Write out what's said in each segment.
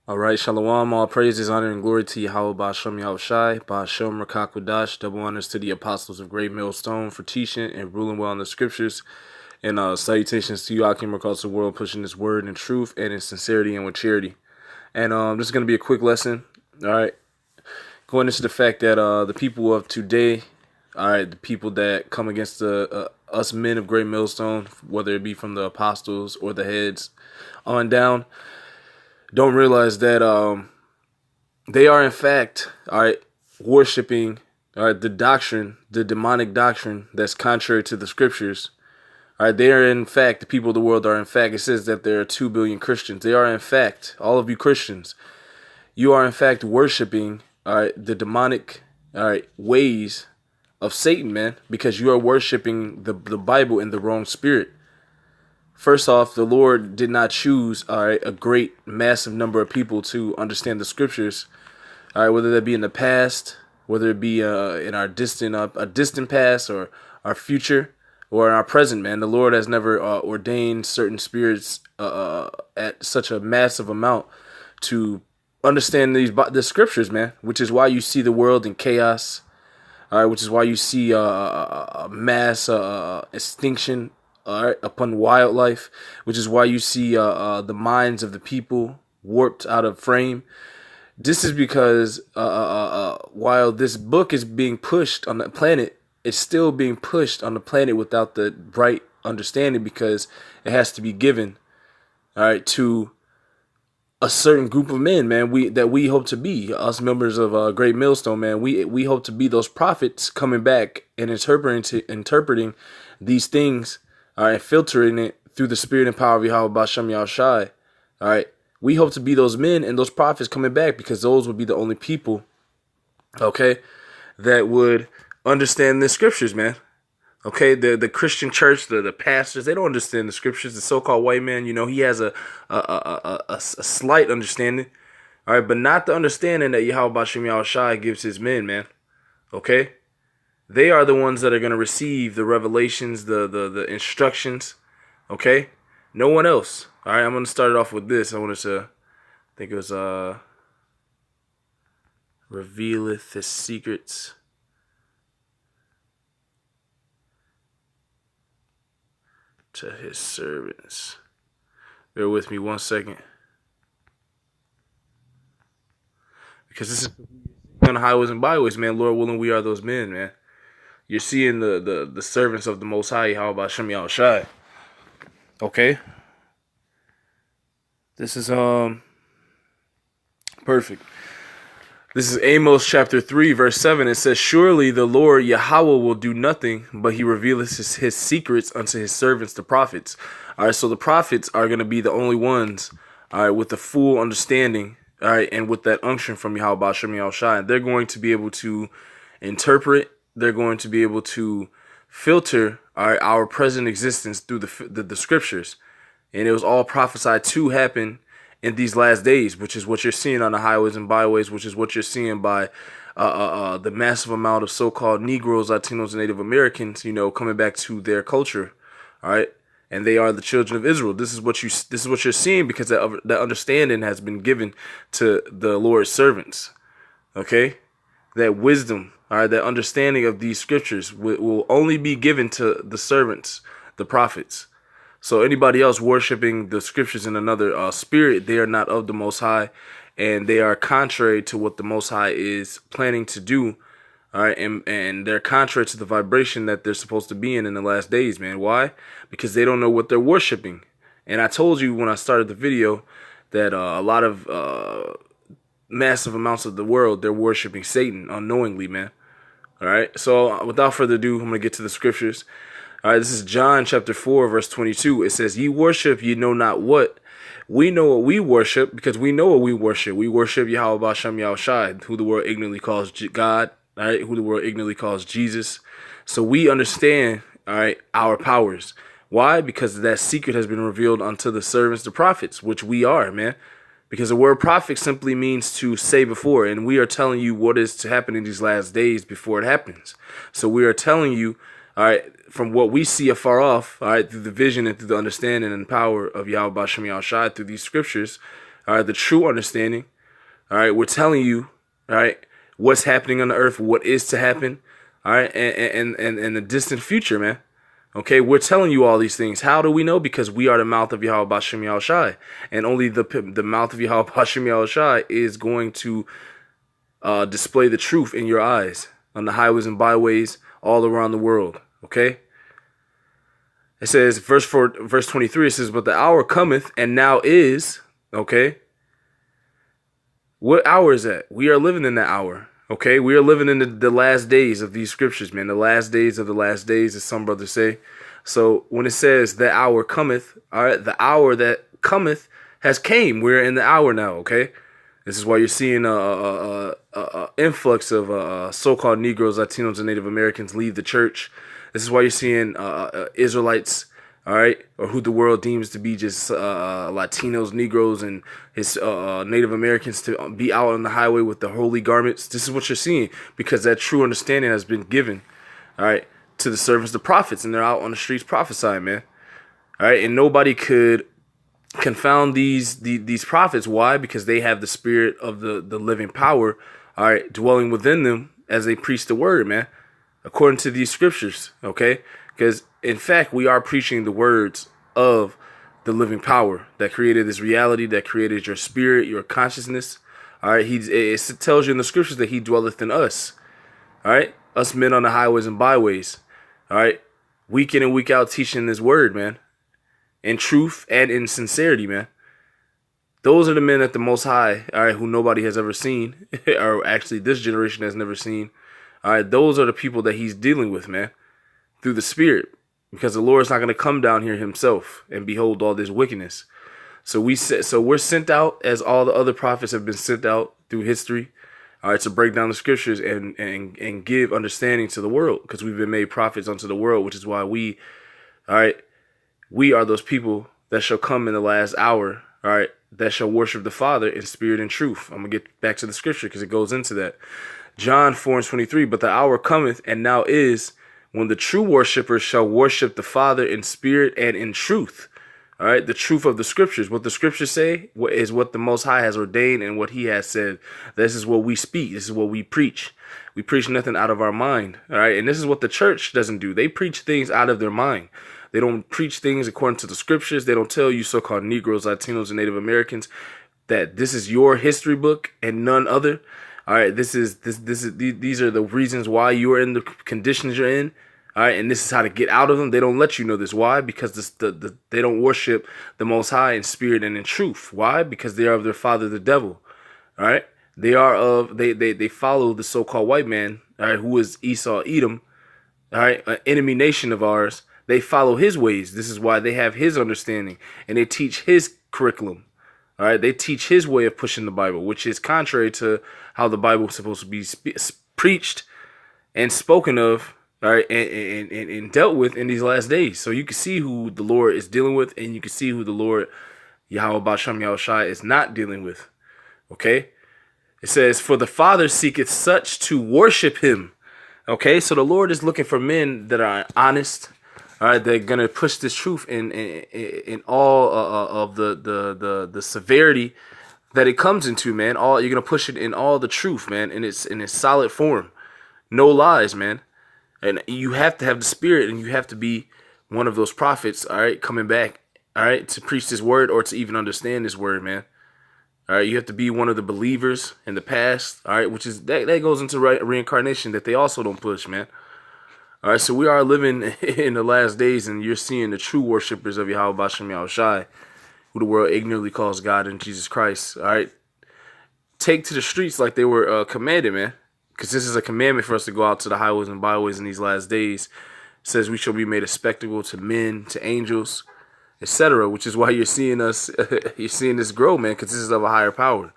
All right, Shalom, all praises, honor, and glory to Yahweh Ba'Shem Yahushai, Ba'Shem Rakakwadash, double honors to the apostles of Great Millstone for teaching and ruling well in the scriptures, and salutations to you, Akim, across the world, pushing this word in truth and in sincerity and with charity. And this is going to be a quick lesson, all right, going into the fact that the people of today, all right, the people that come against us men of Great Millstone, whether it be from the apostles or the heads on down, don't realize that they are in fact, all right, worshiping, all right, the doctrine, the demonic doctrine that's contrary to the scriptures. All right, they are in fact, the people of the world are in fact, it says that there are 2 billion Christians. They are in fact, all of you Christians, you are in fact worshiping, all right, the demonic, all right, ways of Satan, man, because you are worshiping the Bible in the wrong spirit. First off, the Lord did not choose, all right, a great, massive number of people to understand the scriptures, all right, whether that be in the past, whether it be in our distant past, or our future, or in our present, man. The Lord has never ordained certain spirits at such a massive amount to understand the scriptures, man, which is why you see the world in chaos, all right, which is why you see a mass extinction, all right, upon wildlife, which is why you see the minds of the people warped out of frame. This is because while this book is being pushed on the planet, it's still being pushed on the planet without the right understanding, because it has to be given, all right, to a certain group of men, man, we hope to be, us members of Great Millstone, man. We hope to be those prophets coming back and interpreting these things, all right, filtering it through the spirit and power of Yahweh Ba'Shem Yahushai. All right, we hope to be those men and those prophets coming back, because those would be the only people, okay, that would understand the scriptures, man. Okay, the Christian church, the pastors, they don't understand the scriptures. The so-called white man, you know, he has a slight understanding, all right, but not the understanding that Yahweh Ba'Shem Yahushai gives his men, man. Okay, they are the ones that are going to receive the revelations, the instructions. Okay, no one else. All right, I'm going to start it off with this. I wanted to, I think it was revealeth his secrets to his servants. Bear with me 1 second, because this is on the highways and byways, man. Lord willing, we are those men, man. You're seeing the servants of the Most High, how about Shem Yahushai? Okay, this is perfect. This is Amos chapter 3, verse 7. It says, "Surely the Lord Yahweh will do nothing, but he revealeth his secrets unto his servants, the prophets." All right, so the prophets are going to be the only ones, all right, with the full understanding, all right, and with that unction from Yahweh Ba'Shem Yahushai. They're going to be able to interpret, they're going to be able to filter, all right, our present existence through the scriptures. And it was all prophesied to happen in these last days, which is what you're seeing on the highways and byways, which is what you're seeing by the massive amount of so-called Negroes, Latinos, and Native Americans, you know, coming back to their culture, all right, and they are the children of Israel. This is what you're seeing, because that understanding has been given to the Lord's servants, okay, that wisdom, all right, that understanding of these scriptures will only be given to the servants, the prophets. So anybody else worshiping the scriptures in another spirit, they are not of the Most High, and they are contrary to what the Most High is planning to do. All right, and they're contrary to the vibration that they're supposed to be in the last days, man. Why? Because they don't know what they're worshiping. And I told you when I started the video that a lot of massive amounts of the world, they're worshiping Satan unknowingly, man. All right, so without further ado, I'm going to get to the scriptures. All right, this is John chapter 4, verse 22. It says, "Ye worship, ye know not what. We know what we worship, because we know what we worship. We worship Yahweh Ba'Shem Yahushai, who the world ignorantly calls God, all right, who the world ignorantly calls Jesus." So we understand, all right, our powers. Why? Because that secret has been revealed unto the servants, the prophets, which we are, man. Because the word prophet simply means to say before, and we are telling you what is to happen in these last days before it happens. So we are telling you, all right, from what we see afar off, all right, through the vision and through the understanding and power of Yahweh Ba'Shem Yahushai through these scriptures, All right, the true understanding. All right, we're telling you, all right, what's happening on the earth, what is to happen, all right, and the distant future, man. Okay, we're telling you all these things. How do we know? Because we are the mouth of Yahweh Bashem Yahushai, and only the mouth of Yahweh Bashem Yahushai is going to display the truth in your eyes on the highways and byways all around the world. Okay. It says, verse 23, it says, but the hour cometh, and now is, okay? What hour is that? We are living in that hour, okay? We are living in the last days of these scriptures, man. The last days of the last days, as some brothers say. So when it says the hour cometh, all right, the hour that cometh has came. We're in the hour now, okay? This is why you're seeing a influx of so-called Negroes, Latinos, and Native Americans leave the church. This is why you're seeing Israelites, all right, or who the world deems to be just Latinos, Negroes, and his Native Americans to be out on the highway with the holy garments. This is what you're seeing because that true understanding has been given, all right, to the servants, the prophets, and they're out on the streets prophesying, man. All right, and nobody could confound these prophets. Why? Because they have the spirit of the living power, all right, dwelling within them as they preach the word, man. According to these scriptures, okay? Because, in fact, we are preaching the words of the living power that created this reality, that created your spirit, your consciousness, all right? It tells you in the scriptures that he dwelleth in us, all right? Us men on the highways and byways, all right? Week in and week out teaching this word, man, in truth and in sincerity, man. Those are the men at the Most High, all right, who nobody has ever seen, or actually this generation has never seen. All right, those are the people that he's dealing with, man, through the Spirit, because the Lord's not going to come down here himself and behold all this wickedness. So we're sent out as all the other prophets have been sent out through history, all right, to break down the scriptures and give understanding to the world, because we've been made prophets unto the world, which is why we are those people that shall come in the last hour, all right, that shall worship the Father in spirit and truth. I'm going to get back to the scripture because it goes into that. John 4:23, but the hour cometh, and now is, when the true worshipers shall worship the Father in spirit and in truth. All right, the truth of the scriptures. What the scriptures say is what the Most High has ordained and what he has said. This is what we speak. This is what we preach. We preach nothing out of our mind. All right, and this is what the church doesn't do. They preach things out of their mind. They don't preach things according to the scriptures. They don't tell you so-called Negroes, Latinos, and Native Americans that this is your history book and none other. All right, these are the reasons why you are in the conditions you're in. All right, and this is how to get out of them. They don't let you know this. Why? Because they don't worship the Most High in spirit and in truth. Why? Because they are of their father, the devil. All right, they follow the so-called white man. All right, who is Esau, Edom. All right, an enemy nation of ours. They follow his ways. This is why they have his understanding and they teach his curriculum. All right, they teach his way of pushing the Bible, which is contrary to how the Bible is supposed to be preached and spoken of, all right, and dealt with in these last days. So you can see who the Lord is dealing with, and you can see who the Lord, Yahweh Bashem Yahushai, is not dealing with. Okay? It says, for the Father seeketh such to worship him. Okay, so the Lord is looking for men that are honest. All right, they're gonna push this truth in all of the severity that it comes into, man. You're gonna push it in all the truth, man, in its solid form, no lies, man. And you have to have the spirit, and you have to be one of those prophets, all right, coming back, all right, to preach this word or to even understand this word, man. All right, you have to be one of the believers in the past, all right, which is that goes into reincarnation that they also don't push, man. All right, so we are living in the last days, and you're seeing the true worshipers of Yahweh Bashem Yahushai, who the world ignorantly calls God and Jesus Christ. All right, take to the streets like they were commanded, man, because this is a commandment for us to go out to the highways and byways in these last days. It says we shall be made a spectacle to men, to angels, etc., which is why you're seeing us, you're seeing this grow, man, because this is of a higher power,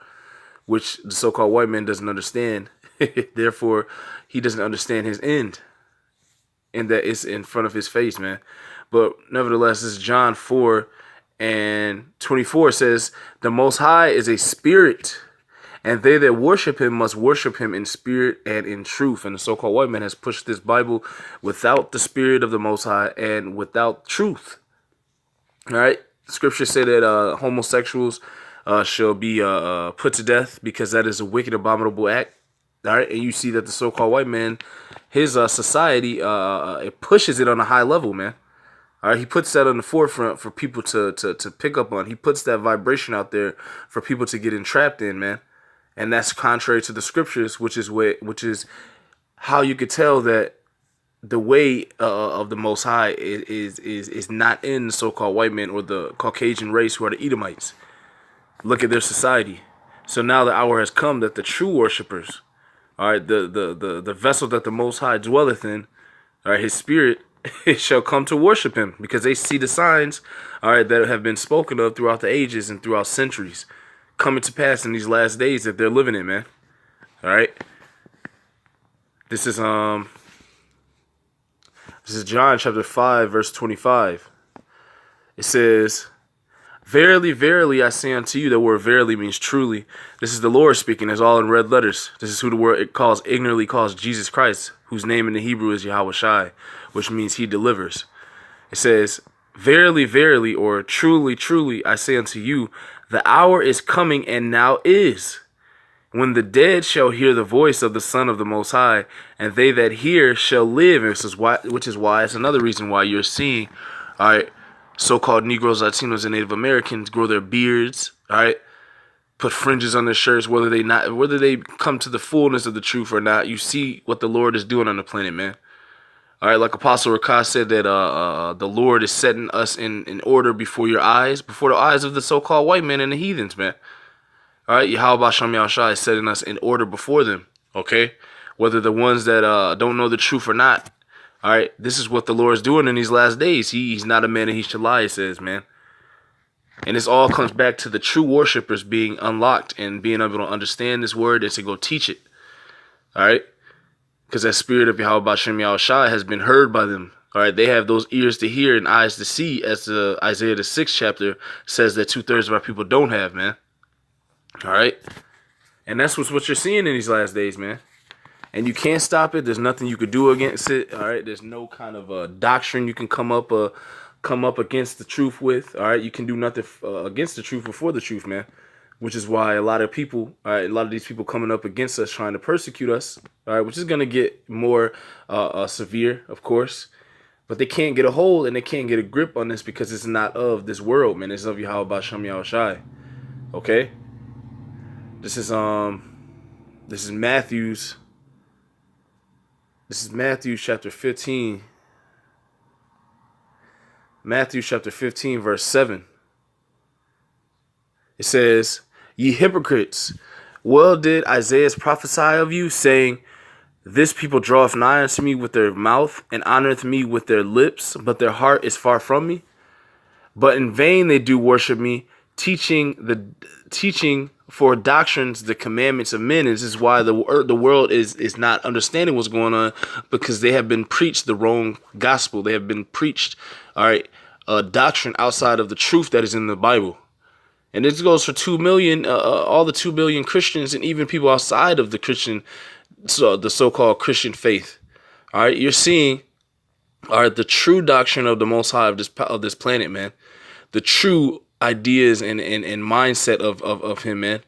which the so-called white man doesn't understand. Therefore, he doesn't understand his end. And that is in front of his face, man. But nevertheless, this is John 4:24 says, the Most High is a spirit, and they that worship him must worship him in spirit and in truth. And the so-called white man has pushed this Bible without the spirit of the Most High and without truth. All right. Scriptures say that homosexuals shall be put to death, because that is a wicked, abominable act. All right, and you see that the so-called white man, his society, it pushes it on a high level, man. All right, he puts that on the forefront for people to pick up on. He puts that vibration out there for people to get entrapped in, man. And that's contrary to the scriptures, which is how you could tell that the way of the Most High is not in the so-called white man or the Caucasian race, who are the Edomites. Look at their society. So now the hour has come that the true worshipers, all right, the vessel that the Most High dwelleth in, all right, his spirit, it shall come to worship him, because they see the signs, all right, that have been spoken of throughout the ages and throughout centuries coming to pass in these last days that they're living in, man. All right. This is John chapter 5, verse 25. It says, "Verily, verily, I say unto you," the word verily means truly. This is the Lord speaking. It's all in red letters. This is who the word ignorantly calls Jesus Christ, whose name in the Hebrew is Yahweh Shai, which means he delivers. It says, "Verily, verily," or truly, truly, I say unto you, the hour is coming, and now is, when the dead shall hear the voice of the Son of the Most High, and they that hear shall live. Which is why it's another reason why you're seeing, all right, so-called Negroes, Latinos, and Native Americans grow their beards, all right, put fringes on their shirts, whether they come to the fullness of the truth or not. You see what the Lord is doing on the planet, man. All right, like Apostle Rakas said, that the Lord is setting us in order before your eyes, before the eyes of the so-called white men and the heathens, man. All right, Yahweh Bashem Yahushua is setting us in order before them, okay? Whether the ones that don't know the truth or not. All right, this is what the Lord is doing in these last days. He's not a man and he should lie, it says, man. And this all comes back to the true worshipers being unlocked and being able to understand this word and to go teach it. All right? Because that spirit of Yahweh Bashem Yahushua has been heard by them. All right, they have those ears to hear and eyes to see, as the Isaiah the 6th chapter says that 2/3 of our people don't have, man. All right, and that's what you're seeing in these last days, man. And you can't stop it. There's nothing you could do against it. All right, there's no kind of doctrine you can come up against the truth with. All right, you can do nothing against the truth before the truth, man. Which is why a lot of people, all right, a lot of these people coming up against us, trying to persecute us, all right, which is going to get more severe, of course. But they can't get a hold and they can't get a grip on this, because it's not of this world, man. It's of Yahweh Bashem Yahushai. Okay? This is Matthew's chapter 15. Matthew chapter 15, verse 7. It says, "Ye hypocrites, well did Isaiah prophesy of you, saying, This people draweth nigh unto me with their mouth, and honoreth me with their lips, but their heart is far from me. But in vain they do worship me, teaching for doctrines the commandments of men." And this is why the world is not understanding what's going on, because they have been preached the wrong gospel. They have been preached, all right, a doctrine outside of the truth that is in the Bible. And this goes for 2 million, all the 2 billion Christians, and even people outside of the Christian, the so-called Christian faith. All right, you're seeing, all right, the true doctrine of the Most High of this planet, man. The true ideas and mindset of him, man.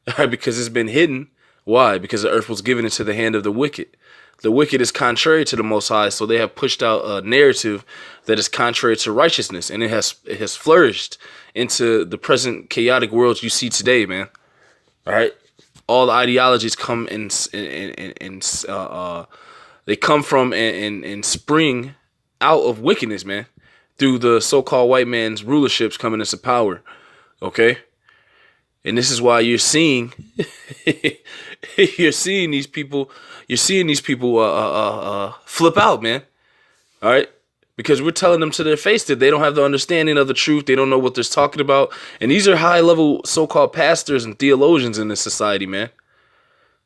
All right, because it's been hidden. Why? Because the earth was given into the hand of the wicked. The wicked is contrary to the Most High, so they have pushed out a narrative that is contrary to righteousness, and it has flourished into the present chaotic world you see today, man. All right, all the ideologies come they come from and spring out of wickedness, man, through the so-called white man's rulerships coming into power. Okay, and this is why you're seeing these people. You're seeing these people flip out, man. All right? Because we're telling them to their face that they don't have the understanding of the truth. They don't know what they're talking about. And these are high-level so-called pastors and theologians in this society, man.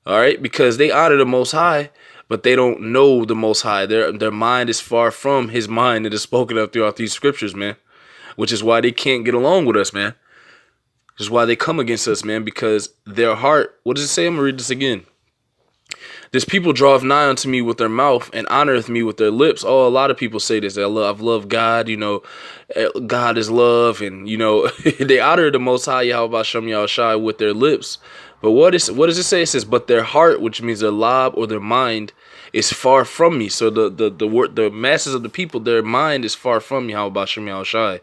All right? Because they honor the Most High, but they don't know the Most High. Their mind is far from his mind that is spoken of throughout these scriptures, man. Which is why they can't get along with us, man. Which is why they come against us, man. Because their heart, what does it say? I'm going to read this again. This people draweth nigh unto me with their mouth and honoreth me with their lips. Oh, a lot of people say this. I've loved God, God is love, and they honor the Most High Yahweh Shem Yahushai with their lips. But what does it say? It says, but their heart, which means their lob or their mind, is far from me. So the masses of the people, their mind is far from me, Yahweh Shem Yahushai.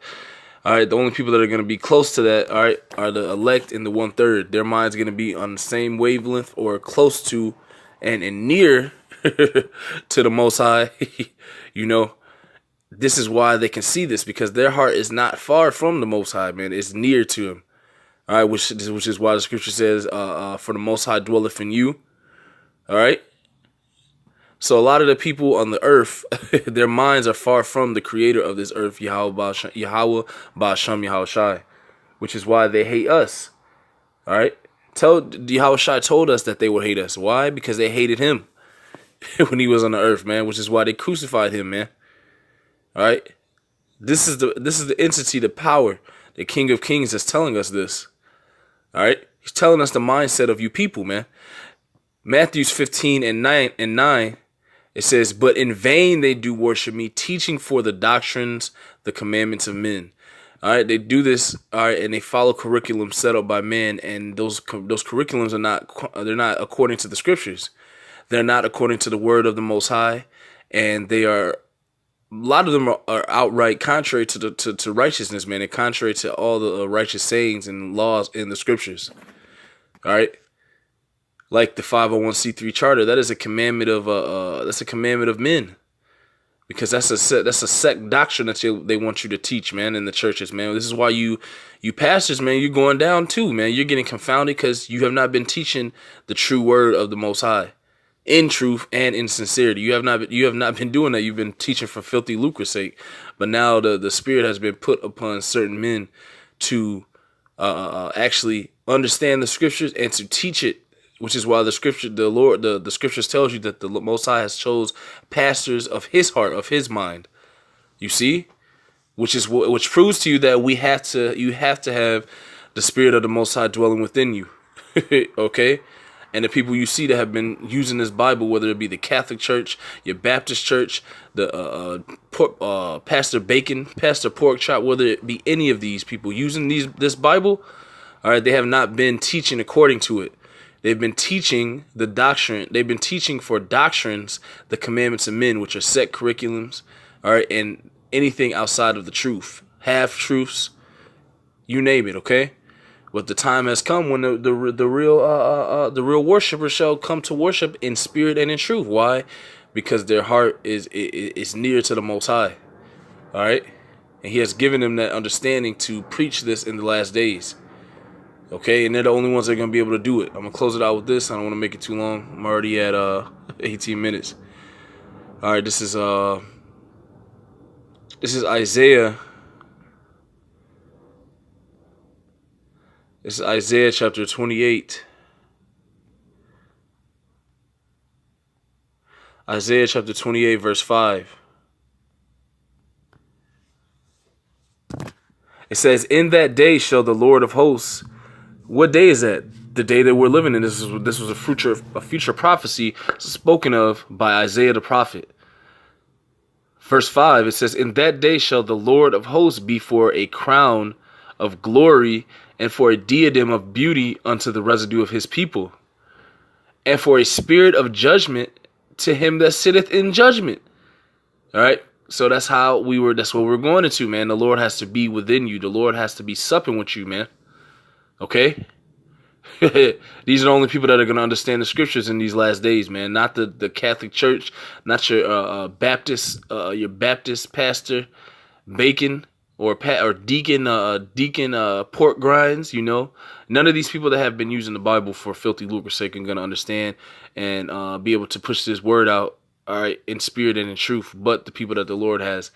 All right, the only people that are going to be close to that, all right, are the elect in the 1/3. Their mind's going to be on the same wavelength or close to and near to the Most High. This is why they can see this, because their heart is not far from the Most High, man. It's near to him. All right, which is why the scripture says, for the Most High dwelleth in you. All right. So a lot of the people on the earth, their minds are far from the creator of this earth, Yahweh Ba'ashem Yahushai, which is why they hate us. All right. Yahushai told us that they would hate us. Why? Because they hated him when he was on the earth, man, which is why they crucified him, man. All right. This is the entity, the power, the King of Kings that's telling us this. All right. He's telling us the mindset of you people, man. Matthew 15:9. It says, but in vain they do worship me, teaching for the doctrines, the commandments of men. All right, they do this, all right, and they follow curriculum set up by men, and those curriculums they're not according to the scriptures. They're not according to the word of the Most High, and a lot of them are outright contrary to righteousness, man, and contrary to all the righteous sayings and laws in the scriptures. All right. Like the 501c3 charter, that is a commandment of men, because that's a sect doctrine that they want you to teach, man, in the churches, man. This is why you pastors, man, you're going down too, man. You're getting confounded because you have not been teaching the true word of the Most High in truth and in sincerity. You have not been doing that. You've been teaching for filthy lucre's sake. But now the spirit has been put upon certain men to actually understand the scriptures and to teach it. Which is why the scriptures tells you that the Most High has chose pastors of his heart, of his mind. You see, which proves to you that you have to have the spirit of the Most High dwelling within you. Okay, and the people you see that have been using this Bible, whether it be the Catholic Church, your Baptist Church, the Pastor Bacon, Pastor Porkchop, whether it be any of these people using this Bible, all right, they have not been teaching according to it. They've been teaching the doctrine. They've been teaching for doctrines, the commandments of men, which are set curriculums, all right, and anything outside of the truth, half truths, you name it, okay. But the time has come when the real worshipers shall come to worship in spirit and in truth. Why? Because their heart is near to the Most High, all right, and He has given them that understanding to preach this in the last days. Okay, and they're the only ones that are going to be able to do it. I'm going to close it out with this. I don't want to make it too long. I'm already at 18 minutes. All right, this is Isaiah. This is Isaiah chapter 28. Isaiah chapter 28, verse 5. It says, in that day shall the Lord of hosts. What day is that? The day that we're living in. This was a future prophecy spoken of by Isaiah the prophet. Verse 5, it says, in that day shall the Lord of hosts be for a crown of glory and for a diadem of beauty unto the residue of his people, and for a spirit of judgment to him that sitteth in judgment. All right. So that's what we're going into, man. The Lord has to be within you. The Lord has to be supping with you, man. Okay? These are the only people that are going to understand the scriptures in these last days, man. Not the Catholic Church, not your Baptist pastor, Bacon, or deacon pork grinds, None of these people that have been using the Bible for filthy lucre's sake are going to understand and be able to push this word out, all right, in spirit and in truth, but the people that the Lord has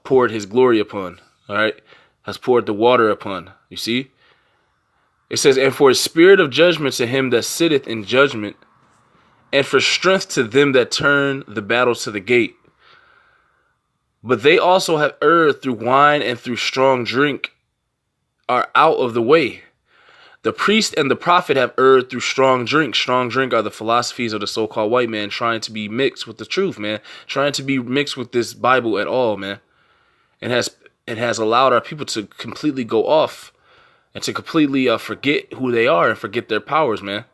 poured his glory upon, all right, has poured the water upon, you see? It says, and for a spirit of judgment to him that sitteth in judgment, and for strength to them that turn the battle to the gate. But they also have erred through wine and through strong drink are out of the way. The priest and the prophet have erred through strong drink. Strong drink are the philosophies of the so-called white man trying to be mixed with the truth, man. Trying to be mixed with this Bible at all, man. It has allowed our people to completely go off and to completely forget who they are and forget their powers, man.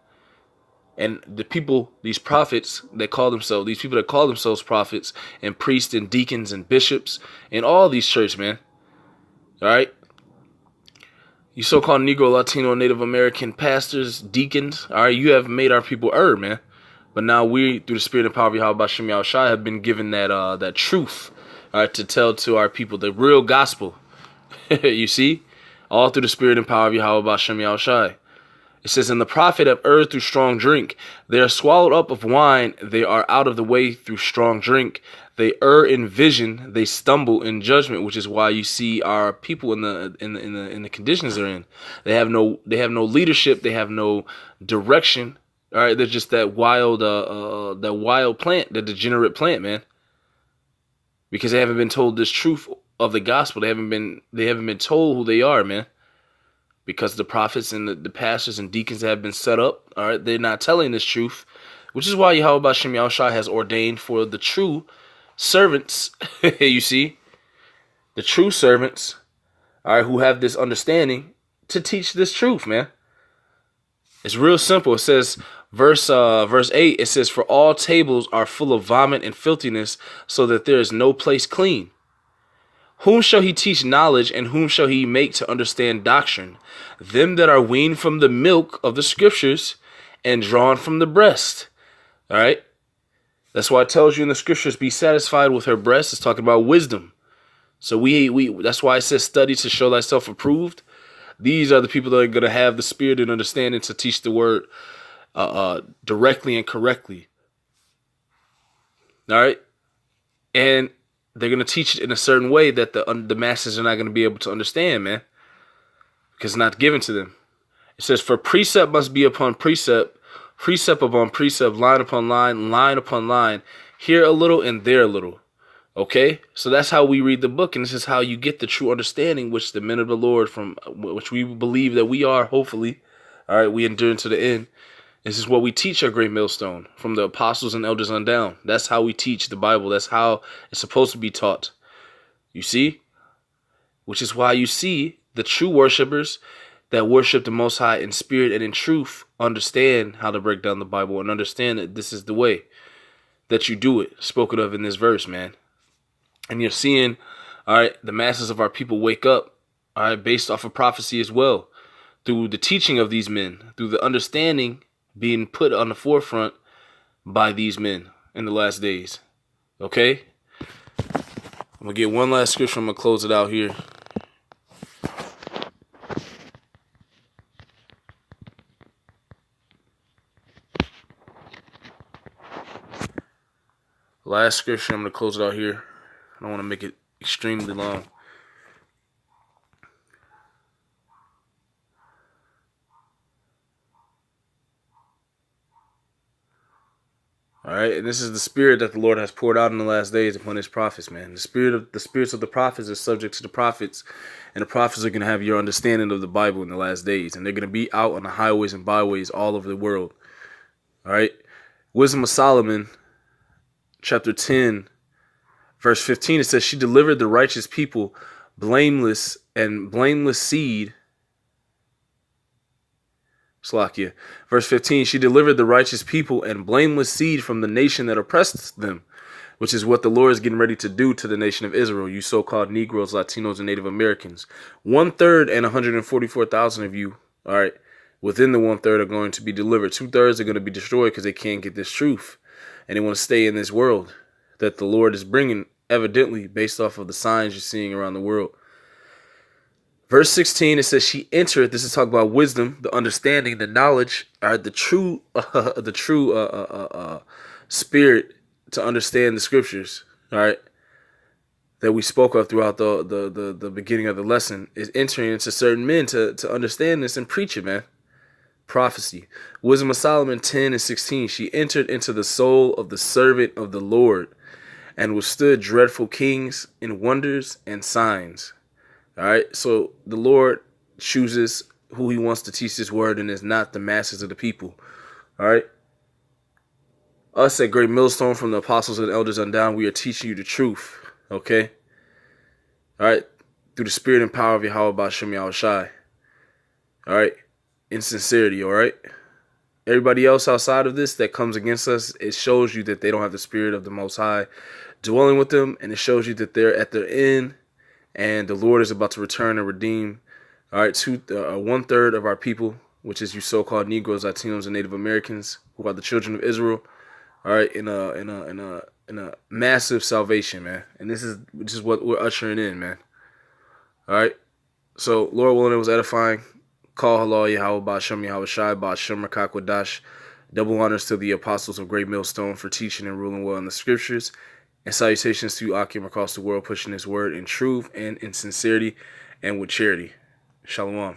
And the people, these prophets that call themselves, these people that call themselves prophets and priests and deacons and bishops in all these churches, man. All right. You so-called Negro, Latino, Native American pastors, deacons, all right, you have made our people err, man. But now we, through the spirit and power of Yahweh Shem Yahushua, have been given that truth, all right, to tell to our people the real gospel. You see? All through the spirit and power of Yahweh Shem Yahushua. It says, and the prophet have erred through strong drink. They are swallowed up of wine. They are out of the way through strong drink. They err in vision. They stumble in judgment, which is why you see our people in the conditions they're in. They have no leadership. They have no direction. All right, they're just that wild plant, the degenerate plant, man. Because they haven't been told this truth of the gospel. They haven't been told who they are, man. Because the prophets and the pastors and deacons that have been set up, all right, they're not telling this truth, which is why Yahweh Shem Yahushua has ordained for the true servants, you see, the true servants, all right, who have this understanding to teach this truth, man. It's real simple. It says, verse 8, it says, for all tables are full of vomit and filthiness, so that there is no place clean. Whom shall he teach knowledge, and whom shall he make to understand doctrine? Them that are weaned from the milk of the scriptures and drawn from the breast. All right? That's why it tells you in the scriptures, be satisfied with her breast. It's talking about wisdom. So that's why it says, study to show thyself approved. These are the people that are going to have the spirit and understanding to teach the word directly and correctly. All right? And they're going to teach it in a certain way that the masses are not going to be able to understand, man. Because it's not given to them. It says, for precept must be upon precept, precept upon precept, line upon line, line upon line, here a little and there a little. Okay? So that's how we read the book, and this is how you get the true understanding, which the men of the Lord, from which we believe that we are, hopefully. All right, we endure to the end. This is what we teach our great millstone, from the apostles and elders on down. That's how we teach the Bible. That's how it's supposed to be taught. You see? Which is why you see the true worshipers that worship the Most High in spirit and in truth understand how to break down the Bible and understand that this is the way that you do it, spoken of in this verse, man. And you're seeing, all right, the masses of our people wake up, all right, based off of prophecy as well, through the teaching of these men, through the understanding being put on the forefront by these men in the last days. Okay? I'm going to get one last scripture. I'm going to close it out here. Last scripture. I'm going to close it out here. I don't want to make it extremely long. All right, and this is the spirit that the Lord has poured out in the last days upon his prophets, man. The spirits of the prophets are subject to the prophets, and the prophets are going to have your understanding of the Bible in the last days, and they're going to be out on the highways and byways all over the world. All right, Wisdom of Solomon, chapter 10, verse 15, it says, she delivered the righteous people, blameless seed. Slakia. Verse 15, she delivered the righteous people and blameless seed from the nation that oppressed them, which is what the Lord is getting ready to do to the nation of Israel, you so-called Negroes, Latinos, and Native Americans. 1/3 and 144,000 of you, all right, within the 1/3 are going to be delivered. 2/3 are going to be destroyed because they can't get this truth, and they want to stay in this world that the Lord is bringing, evidently, based off of the signs you're seeing around the world. Verse 16, it says, she entered, this is talking about wisdom, the understanding, the knowledge, the true spirit to understand the scriptures, all right, that we spoke of throughout the beginning of the lesson, is entering into certain men to understand this and preach it, man. Prophecy. Wisdom of Solomon 10 and 16, she entered into the soul of the servant of the Lord and withstood dreadful kings in wonders and signs. All right, so the Lord chooses who he wants to teach this word, and it's not the masses of the people. All right. Us at Great Millstone, from the apostles and elders on down, we are teaching you the truth. Okay. All right. Through the spirit and power of Yahweh Ba'Shem Yahushai. All right. In sincerity. All right. Everybody else outside of this that comes against us, it shows you that they don't have the spirit of the Most High dwelling with them, and it shows you that they're at their end, and the Lord is about to return and redeem. All right, 1/3 of our people, which is you so-called Negroes, Latinos, and Native Americans, who are the children of Israel. All right, in a massive salvation, man, and this is what we're ushering in, man. All right, so Lord willing, it was edifying. Call halal Yahweh Ba'Shem Yahushai Ba'Shem Rakakwadash. Double honors to the apostles of Great Millstone for teaching and ruling well in the scriptures. And salutations to you, Akim, across the world, pushing his word in truth and in sincerity and with charity. Shalom.